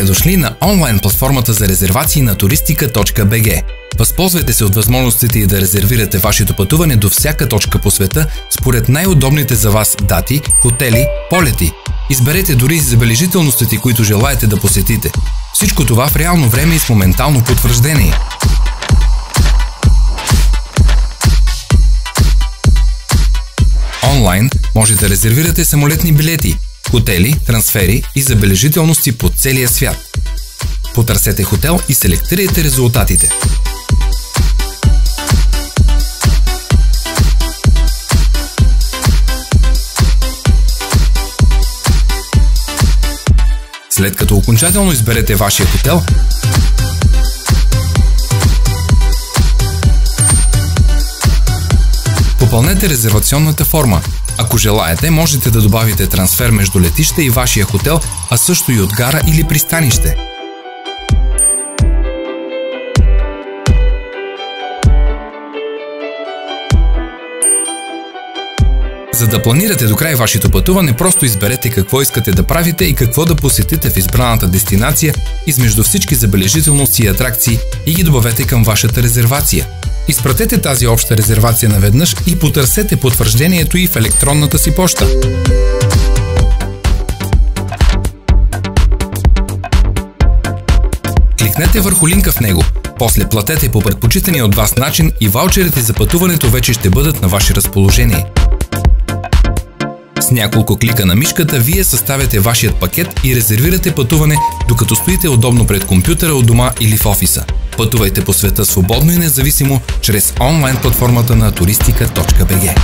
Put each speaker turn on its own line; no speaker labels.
Добре дошли на онлайн платформата за резервации на turistica.bg. Възползвайте се от възможностите и да резервирате вашето пътуване до всяка точка по света според най-удобните за вас дати, хотели, полети. Изберете дори и забележителностите, които желаете да посетите. Всичко това в реално време и с моментално потвърждение. Онлайн може да резервирате самолетни билети, хотели, трансфери и забележителности по целия свят. Потърсете хотел и селектирайте резултатите. След като окончателно изберете вашия хотел, попълнете резервационната форма. Ако желаете, можете да добавите трансфер между летище и вашия хотел, а също и от гара или пристанище. За да планирате до край вашето пътуване, просто изберете какво искате да правите и какво да посетите в избраната дестинация измежду всички забележителности и атракции и ги добавете към вашата резервация. Изпратете тази обща резервация наведнъж и потърсете потвърждението й в електронната си поща. Кликнете върху линка в него, после платете по предпочитания от вас начин и ваучерите за пътуването вече ще бъдат на ваше разположение. С няколко клика на мишката вие съставяте вашият пакет и резервирате пътуване, докато стоите удобно пред компютъра у дома или в офиса. Пътувайте по света свободно и независимо чрез онлайн платформата на turistica.bg.